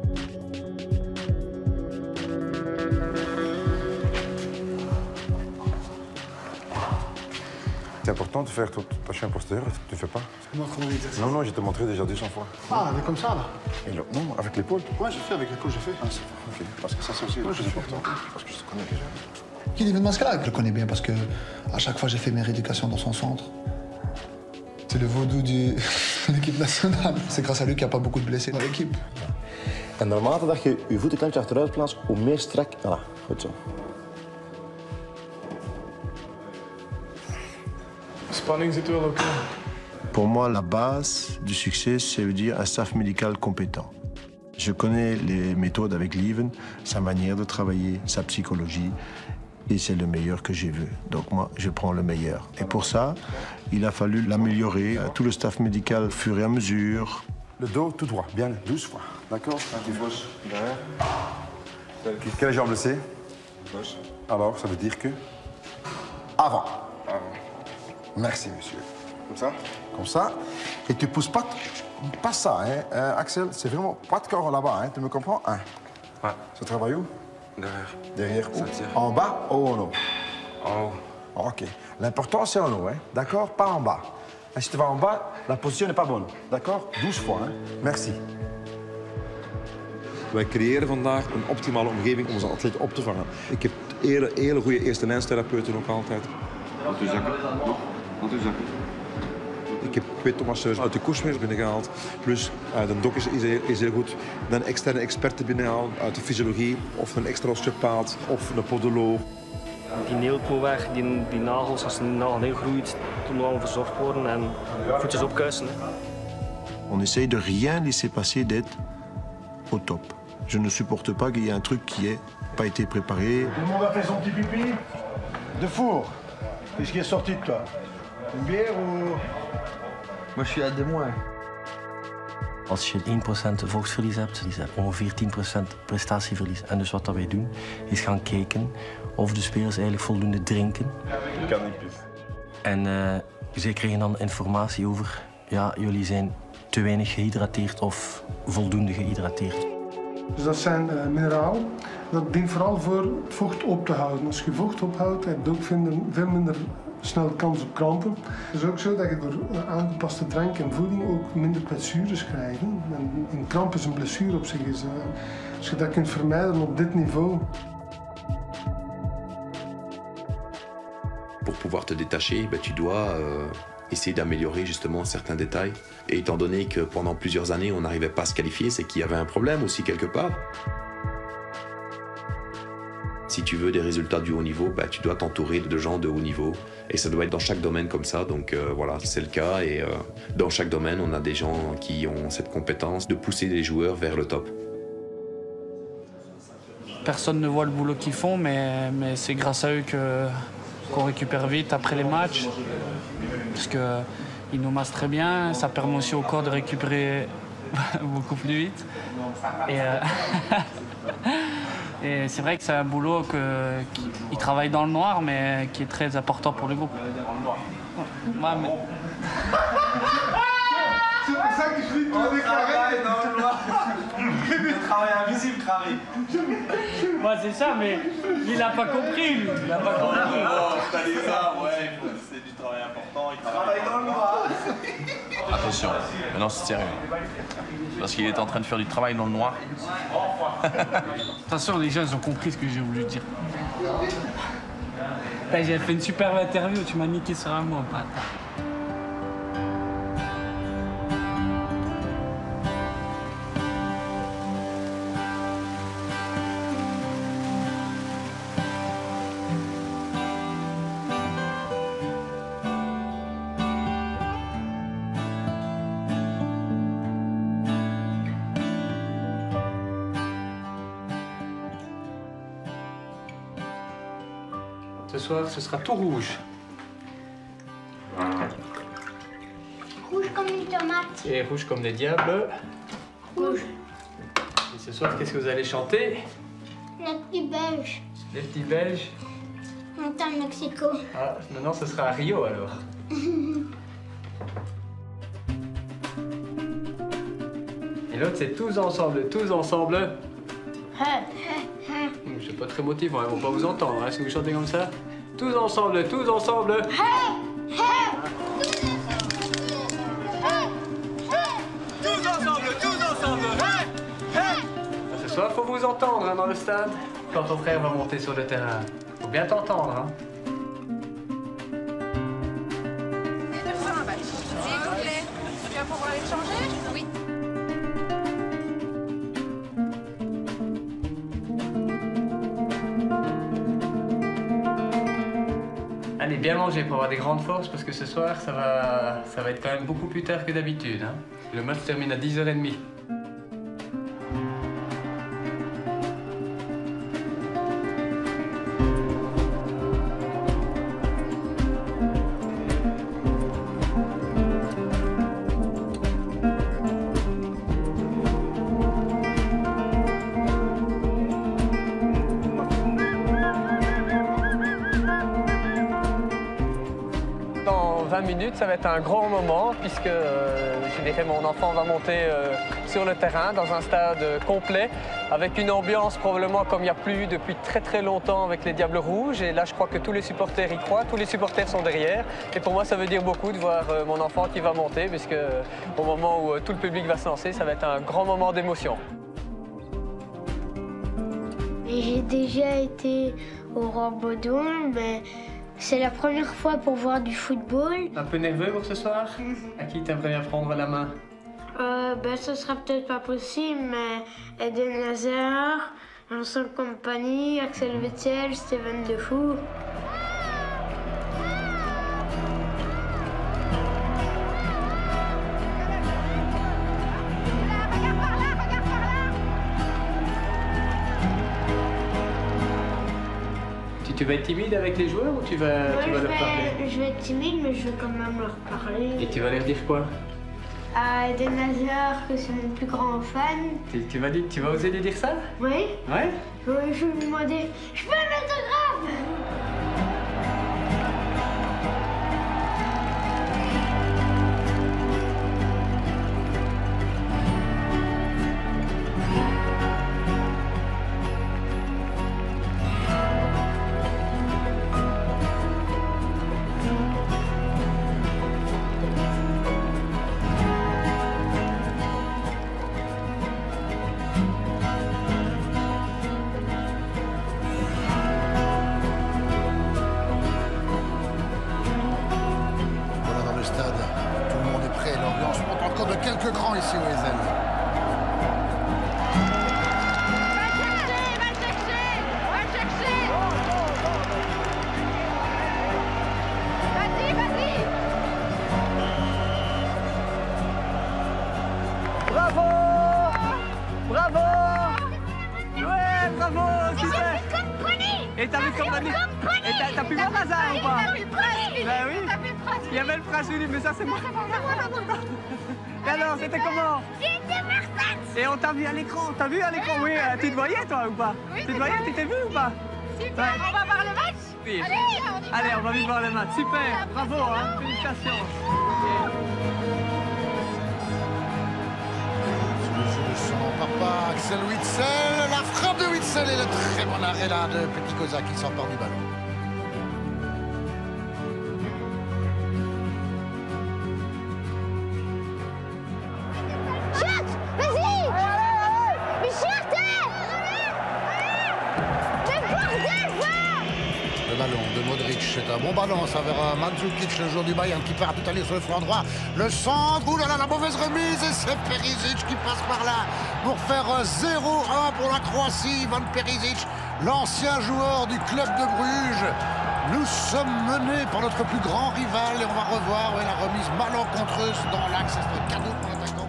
C'est important de faire ta chaîne postérieure, tu ne fais pas. Comment l'exercice? Non, je t'ai montré déjà 200 fois. Ah, mais comme ça là? Et là, non, avec l'épaule. Ouais, j'ai fait avec l'épaule, j'ai fait. Ah, c'est ok. Parce que ça, c'est aussi le plus important. Parce que je te connais déjà. Qui David Mascala? Je le connais bien parce que à chaque fois j'ai fait mes rééducations dans son centre. C'est le vaudou de l'équipe nationale. C'est grâce à lui qu'il n'y a pas beaucoup de blessés dans l'équipe. En naarmate dat je je voet een kleintje achteruit plaatst, hoe meer strak... Voilà, goed zo. Spanning zit wel oké. Pour moi, la base du succès, ça veut dire un staff médical compétent. Je connais les méthodes avec Lieven, sa manière de travailler, sa psychologie, et c'est le meilleur que j'ai vu. Donc moi, je prends le meilleur. Et pour ça, il a fallu l'améliorer. Tout le staff médical, au fur et à mesure. Le dos tout droit, bien, 12 fois. D'accord? Gauche, derrière. Quelle jambe blessée? Gauche. Alors, ça veut dire que... Avant. Avant. Merci, monsieur. Comme ça? Comme ça. Et tu pousses pas ça, hein, Axel. C'est vraiment pas de corps là-bas, hein. Tu me comprends? Hein? Ouais. Ça travaille où? Derrière. Derrière où? Ça tire. En bas ou en haut? En haut. OK. L'important, c'est en haut, hein. D'accord? Pas en bas. Et si tu vas en bas, la position n'est pas bonne. D'accord? 12 fois, hein. Merci. Wij creëren vandaag een optimale omgeving om onze atleten op te vangen. Ik heb hele goede eerste lijnstherapeuten ook altijd. Laat u zakken. Laat u zakken. Ik heb 2 Thomasseurs uit de koersmeers binnengehaald. Plus de dok is heel goed. Dan externe experten binnengehaald uit de fysiologie. Of een extra osteopaat of een podoloog. Die neelpower, die nagels, als een nagel heel groeit, toen allemaal verzorgd worden en voetjes opkuisen. On essaye de rien laisser passer d'être au top. Je ne supporte pas qu'il y ait un truc qui n'ait pas été préparé. Tout le monde a fait son petit pipi? De four. Qu'est-ce qui est sorti de toi? Une bière ou... Moi, je suis à des mois. Als je 1% volksverlies hebt, is dat ongeveer 10% prestatieverlies. En dus wat dat wij doen, is gaan kijken of de spelers eigenlijk voldoende drinken. Ik kan niet plus. En zij krijgen dan informatie over, ja, jullie zijn te weinig gehydrateerd of voldoende gehydrateerd. Dus dat zijn mineralen. Dat dient vooral voor het vocht op te houden. Als je vocht ophoudt, heb je ook veel minder snel kans op krampen. Het is ook zo dat je door aangepaste drank en voeding ook minder blessures krijgt. En een kramp is een blessure op zich. Als je dat kunt vermijden op dit niveau. Pour pouvoir te détacher, tu dois essayer d'améliorer justement certains détails. Et étant donné que pendant plusieurs années, on n'arrivait pas à se qualifier, c'est qu'il y avait un problème aussi quelque part. Si tu veux des résultats du haut niveau, tu dois t'entourer de gens de haut niveau. Et ça doit être dans chaque domaine comme ça. Donc voilà, c'est le cas. Et dans chaque domaine, on a des gens qui ont cette compétence de pousser les joueurs vers le top. Personne ne voit le boulot qu'ils font, mais c'est grâce à eux qu'on récupère vite après les matchs. Parce qu'ils nous massent très bien. Ça permet aussi au corps de récupérer beaucoup plus vite. Et c'est vrai que c'est un boulot qui travaille dans le noir, mais qui est très important pour le groupe. Ouais, mais... C'est pour ça que je dis tout avec carré dans le noir. Le travail invisible, Crary. Ouais, c'est ça, mais il n'a pas compris, lui. Il n'a pas compris. Oh, t'as dit ça, ouais, c'est du travail important. Il travaille dans le noir. Attention, maintenant c'est sérieux. Parce qu'il est en train de faire du travail dans le noir. Attention, les gens ils ont compris ce que j'ai voulu dire. J'ai fait une superbe interview, tu m'as niqué sur un mot, bâtard. Ce soir, ce sera tout rouge. Rouge comme une tomate. Et rouge comme les diables. Rouge. Et ce soir, qu'est-ce que vous allez chanter? Les petits belges. Les petits belges. On à Mexico. Ah, maintenant ce sera à Rio alors. Et l'autre c'est tous ensemble, tous ensemble. C'est pas très motivant, ils vont pas vous entendre hein, si vous chantez comme ça. Tous ensemble, tous ensemble. Tous ensemble, tous ensemble. Ce soir, faut vous entendre hein, dans le stade. Quand ton frère va monter sur le terrain, faut bien t'entendre. Hein. S'il vous plaît, tu vas pouvoir aller changer? Oui. Allez, bien manger pour avoir des grandes forces parce que ce soir, ça va être quand même beaucoup plus tard que d'habitude. Hein. Le match termine à 10h30. Dans 20 minutes, ça va être un grand moment puisque je dirais mon enfant va monter sur le terrain dans un stade complet avec une ambiance probablement comme il n'y a plus eu depuis très très longtemps avec les Diables Rouges. Et là, je crois que tous les supporters y croient, tous les supporters sont derrière. Et pour moi, ça veut dire beaucoup de voir mon enfant qui va monter puisque au moment où tout le public va se lancer, ça va être un grand moment d'émotion. J'ai déjà été au Rambodon, mais c'est la première fois pour voir du football. Un peu nerveux pour ce soir? À qui t'aimerais bien prendre la main? Ce sera peut-être pas possible, mais Eden Hazard, Vincent Kompany, Axel Witsel, Steven Defour. Tu vas être timide avec les joueurs ou tu vas leur parler? Je vais être timide, mais je vais quand même leur parler. Et tu vas leur dire quoi? À Eden Hazard, que c'est mon plus grand fan. Tu vas oser lui dire ça? Oui. Ouais? Oui, je vais lui demander, je veux un autographe! Quelques grands ici au Ezel. Bravo! Bravo! Ouais, bravo! Super! Et t'as vu Kompany? Et t'as pu voir Hazard ou pas? Ben oui! Il y avait le prince Philippe, mais ça c'est moi. Et alors, c'était comment? C'était parfait! Et on t'a vu à l'écran, oui, tu te voyais toi ou pas? Oui, tu te voyais, tu t'es vu ou pas? Super, ouais. On va voir le match? Oui. Allez, allez, on va vite voir le match, super, bravo, hein, félicitations. Sous le jeu de son papa, Axel Witsel, la frappe de Witsel et le très bon arrêt là de Petit Koza qui s'empare du ballon. Le ballon de Modric, c'est un bon ballon, ça verra Mandzukic, le joueur du Bayern, qui part tout à l'heure sur le flanc droit. Le centre, ouh là là, la mauvaise remise, et c'est Perisic qui passe par là pour faire 0-1 pour la Croatie. Ivan Perisic, l'ancien joueur du club de Bruges. Nous sommes menés par notre plus grand rival et on va revoir la remise malencontreuse dans l'axe. C'est un cadeau pour l'attaquant.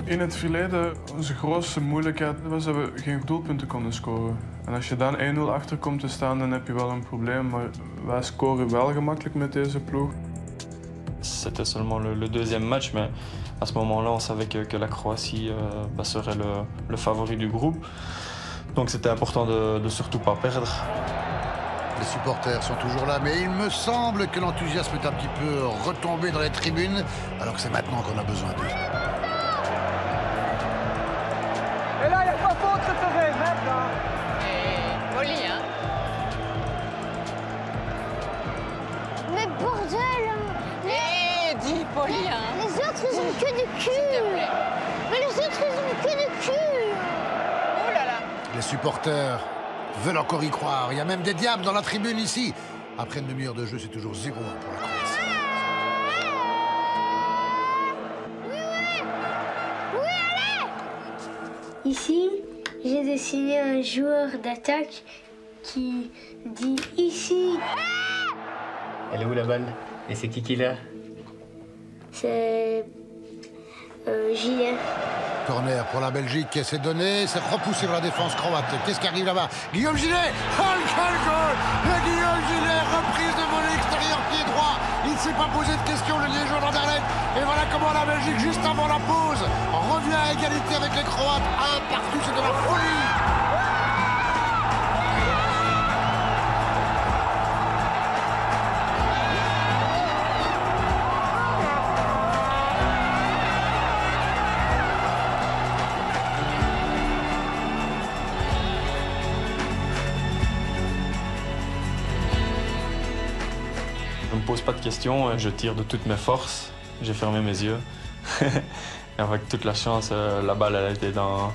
In het verleden, onze grootste moeilijkheid was dat we geen doelpunten konden scoren. En als je dan 1-0 achter komt te staan, dan heb je wel een probleem. Maar wij scoren wel gemakkelijk met deze ploeg. C'était seulement le deuxième match, mais à ce moment-là, on savait que la Croatie serait le favori du groupe. Donc c'était important de surtout pas perdre. Les supporters sont toujours là, mais il me semble que l'enthousiasme est un petit peu retombé dans les tribunes, alors que c'est maintenant qu'on a besoin d'eux. Et là, il n'y a pas faute référé, maintenant. Et poli, hein. Mais bordel! Dis poli, hein. Les autres, ils ont que du cul! Mais les autres, ils ont que du cul! Oh là là! Les supporters veulent encore y croire. Il y a même des diables dans la tribune ici. Après une demi-heure de jeu, c'est toujours 0-1 pour la Croatie. Oui, allez! Ici, j'ai dessiné un joueur d'attaque qui dit ici. Elle est où la balle? Et c'est qui l'a? C'est Julien. Corner pour la Belgique, c'est donné, c'est repoussé par la défense croate. Qu'est-ce qui arrive là-bas? Guillaume Gillet! Oh, quel goal! Le Guillaume Gillet, reprise de volée extérieur, pied droit. Il ne s'est pas posé de questions, le liégeois d'Anderlecht. Et voilà comment la Belgique, juste avant la pause, revient à égalité avec les Croates. 1-1, c'est de la folie! Je ne me pose pas de questions, je tire de toutes mes forces, j'ai fermé mes yeux. Et avec toute la chance, la balle elle était dans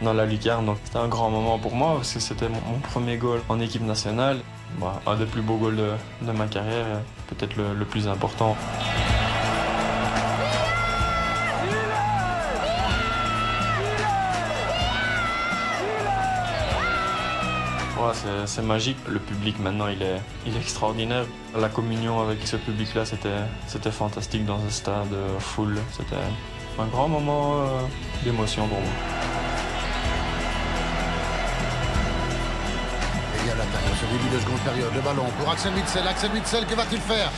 la lucarne. Donc c'était un grand moment pour moi parce que c'était mon premier goal en équipe nationale. Bah, un des plus beaux goals de ma carrière, peut-être le plus important. Ouais, c'est magique. Le public maintenant il est extraordinaire. La communion avec ce public-là, c'était fantastique dans un stade full. C'était un grand moment d'émotion pour moi. Et à l'attaque, dans ce début de seconde période, le ballon pour Axel Witsel. Axel Witsel, que va-t-il faire?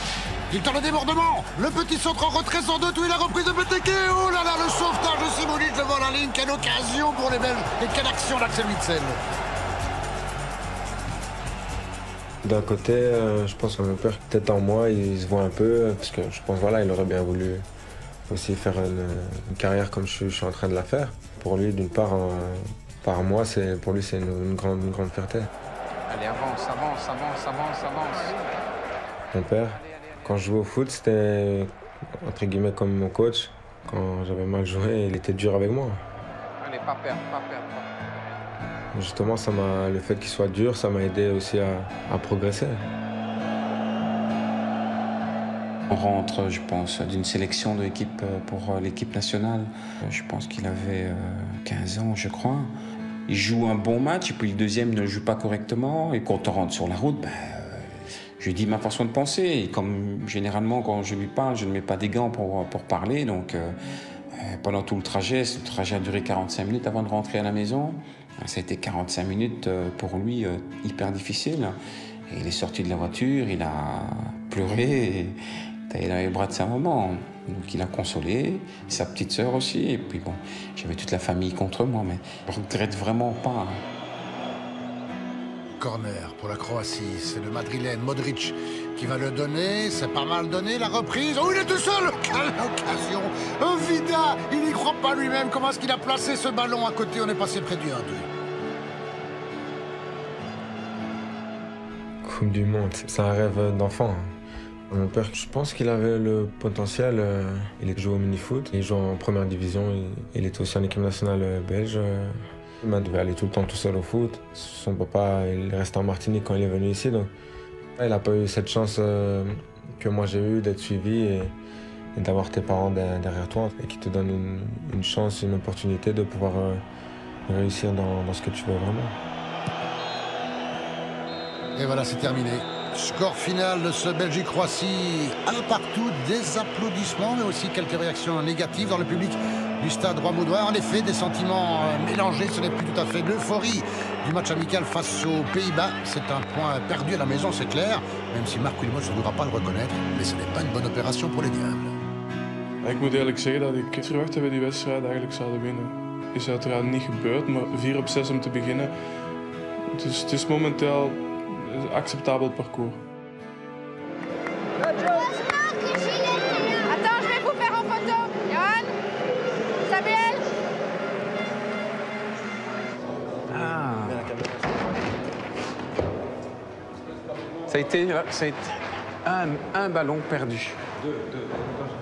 Il tente le débordement. Le petit centre en retrait sans doute, où il a repris de Benteke. Oh là là, le sauvetage de Simonic devant la ligne. Quelle occasion pour les Belges et quelle action d'Axel Witsel. D'un côté, je pense que mon père, peut-être en moi, il se voit un peu, parce que je pense voilà, il aurait bien voulu aussi faire une carrière comme je suis en train de la faire. Pour lui, d'une part, par moi, pour lui, c'est une grande fierté. Allez, avance, avance, avance, avance, avance. Mon père, quand je jouais au foot, c'était entre guillemets comme mon coach. Quand j'avais mal joué, il était dur avec moi. Allez, pas perdre, pas perdre. Justement, le fait qu'il soit dur, ça m'a aidé aussi à progresser. On rentre, je pense, d'une sélection de l'équipe pour l'équipe nationale. Je pense qu'il avait 15 ans, je crois. Il joue un bon match, et puis le deuxième ne joue pas correctement. Et quand on rentre sur la route, je lui dis ma façon de penser. Et comme généralement, quand je lui parle, je ne mets pas des gants pour parler. Donc, pendant tout le trajet a duré 45 minutes avant de rentrer à la maison. Ça a été 45 minutes pour lui hyper difficile. Et il est sorti de la voiture, il a pleuré, il est dans les bras de sa maman. Donc il a consolé, sa petite sœur aussi. Et puis bon, j'avais toute la famille contre moi, mais je ne regrette vraiment pas. Corner pour la Croatie, c'est le Madrilène Modric qui va le donner. C'est pas mal donné, la reprise. Oh, il est tout seul! Quelle occasion! Vida, il n'y croit pas lui-même. Comment est-ce qu'il a placé ce ballon à côté? On est passé près du 1-2. Coupe du monde, c'est un rêve d'enfant. Mon père, je pense qu'il avait le potentiel. Il jouait au mini-foot, il joue en première division. Il était aussi en équipe nationale belge. Il devait aller tout le temps tout seul au foot. Son papa, il restait en Martinique quand il est venu ici. Donc, il n'a pas eu cette chance que moi j'ai eue d'être suivi et d'avoir tes parents derrière toi et qui te donnent une chance, une opportunité de pouvoir réussir dans ce que tu veux vraiment. Et voilà, c'est terminé. Score final de ce Belgique-Croatie. 1-1, des applaudissements, mais aussi quelques réactions négatives dans le public du stade Roi-Baudouin. En effet, des sentiments mélangés. Ce n'est plus tout à fait l'euphorie du match amical face aux Pays-Bas. C'est un point perdu à la maison, c'est clair. Même si Marc Wilmots ne voudra pas le reconnaître. Mais ce n'est pas une bonne opération pour les Diables. Ik moet eerlijk zeggen dat ik verwacht dat we die wedstrijd eigenlijk zouden winnen. Is uiteraard niet gebeurd, maar 4-6 om te beginnen. Dus het is momenteel acceptabel parcours. Attends, je vais vous faire en photo. Johan, Samuel. Ça a été un ballon perdu.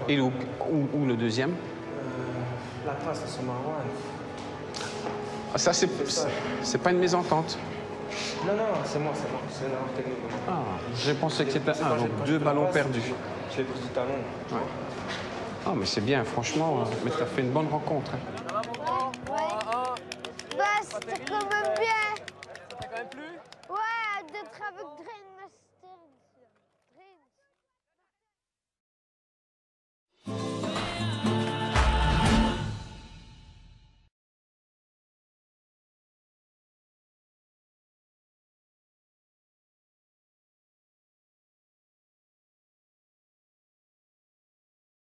Et où le deuxième? La passe de Marouane. Ça, c'est pas une mésentente. Non, c'est moi, c'est une erreur technique. Je pensais que c'était un, donc 2 ballons perdus. Je l'ai pris du talon. Ouais. Ah, mais c'est bien, franchement, mais tu as fait une bonne rencontre. Bah, c'était quand même